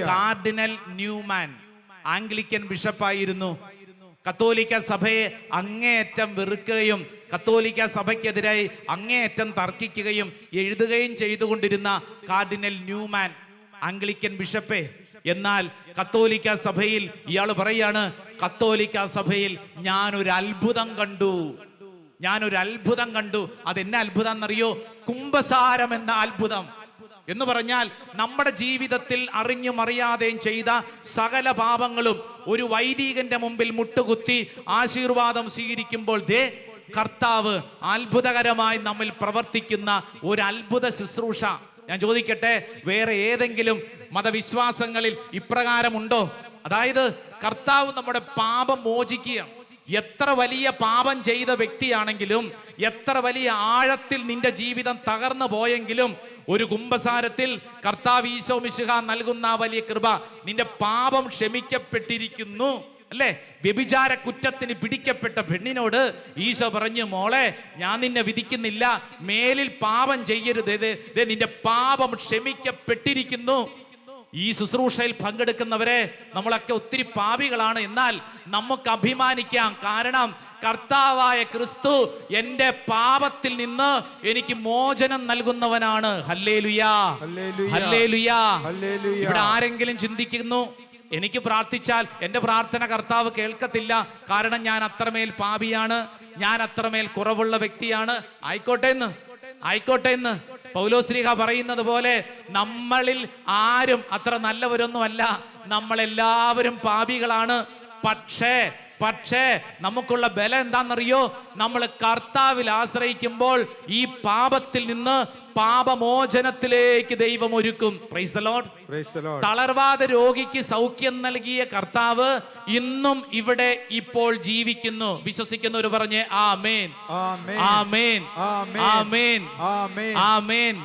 Cardinal Newman Anglican ബിഷപ്പായിരുന്നു. കത്തോലിക്ക സഭയെ അങ്ങേയറ്റം വെറുക്കുകയും കത്തോലിക്ക സഭയ്ക്കെതിരായി അങ്ങേയറ്റം തർക്കിക്കുകയും എഴുതുകയും ചെയ്തുകൊണ്ടിരുന്ന കാർഡിനൽ ന്യൂമാൻ ആംഗ്ലിക്കൻ ബിഷപ്പേ. എന്നാൽ കത്തോലിക്ക സഭയിൽ ഇയാൾ പറയാണ്, കത്തോലിക്ക സഭയിൽ ഞാനൊരു അത്ഭുതം കണ്ടു. അതെന്നെ അത്ഭുതം എന്നറിയോ? കുംഭസാരം എന്ന അത്ഭുതം എന്ന് പറഞ്ഞാൽ നമ്മുടെ ജീവിതത്തിൽ അറിഞ്ഞും അറിയാതെയും ചെയ്ത സകല പാപങ്ങളും ഒരു വൈദികന്റെ മുമ്പിൽ മുട്ടുകുത്തി ആശീർവാദം സ്വീകരിക്കുമ്പോൾ കർത്താവ് അത്ഭുതകരമായി നമ്മിൽ പ്രവർത്തിക്കുന്ന ഒരു അത്ഭുത ശുശ്രൂഷ. ഞാൻ ചോദിക്കട്ടെ, വേറെ ഏതെങ്കിലും മതവിശ്വാസങ്ങളിൽ ഇപ്രകാരമുണ്ടോ? അതായത് കർത്താവ് നമ്മുടെ പാപം മോചിക്കുകയാണ്. എത്ര വലിയ പാപം ചെയ്ത വ്യക്തിയാണെങ്കിലും, എത്ര വലിയ ആഴത്തിൽ നിന്റെ ജീവിതം തകർന്നു പോയെങ്കിലും, ഒരു കുംഭസാരത്തിൽ കർത്താവ് ഈശോ മിശിഹ നൽകുന്ന വലിയ കൃപ, നിന്റെ പാപം ക്ഷമിക്കപ്പെട്ടിരിക്കുന്നു. അല്ലേ? വ്യഭിചാര കുറ്റത്തിന് പിടിക്കപ്പെട്ട പെണ്ണിനോട് ഈശോ പറഞ്ഞു, മോളെ ഞാൻ നിന്നെ വിധിക്കുന്നില്ല, മേലിൽ പാപം ചെയ്യരുത്, നിന്റെ പാപം ക്ഷമിക്കപ്പെട്ടിരിക്കുന്നു. ഈ ശുശ്രൂഷയിൽ പങ്കെടുക്കുന്നവരെ, നമ്മളൊക്കെ ഒത്തിരി പാപികളാണ്, എന്നാൽ നമുക്ക് അഭിമാനിക്കാം. കാരണം കർത്താവായ ക്രിസ്തു എൻ്റെ പാപത്തിൽ നിന്ന് എനിക്ക് മോചനം നൽകുന്നവനാണ്. ഹല്ലേലൂയാ, ഹല്ലേലൂയാ. ഇവിടെ ആരെങ്കിലും ചിന്തിക്കുന്നു, എനിക്ക് പ്രാർത്ഥിച്ചാൽ എൻ്റെ പ്രാർത്ഥന കർത്താവ് കേൾക്കത്തില്ല, കാരണം ഞാൻ അത്രമേൽ പാപിയാണ്, ഞാൻ അത്രമേൽ കുറവുള്ള വ്യക്തിയാണ്? ആയിക്കോട്ടെ എന്ന് പൗലോസ്ലീഹ പറയുന്നത് പോലെ നമ്മളിൽ ആരും അത്ര നല്ലവരൊന്നുമല്ല, നമ്മളെല്ലാവരും പാപികളാണ്. പക്ഷേ നമുക്കുള്ള ബലം എന്താണെന്നറിയോ? നമ്മൾ കർത്താവിൽ ആശ്രയിക്കുമ്പോൾ ഈ പാപത്തിൽ നിന്ന് പാപമോചനത്തിലേക്ക് ദൈവം ഒരുക്കും. Praise the Lord. തളർവാദ രോഗിക്ക് സൗഖ്യം നൽകിയ കർത്താവ് ഇന്നും ഇവിടെ ഇപ്പോൾ ജീവിക്കുന്നു. വിശ്വസിക്കുന്നവർ പറഞ്ഞേ ആമേൻ, ആമേൻ, ആമേൻ, ആമേൻ, ആമേൻ, ആമേൻ.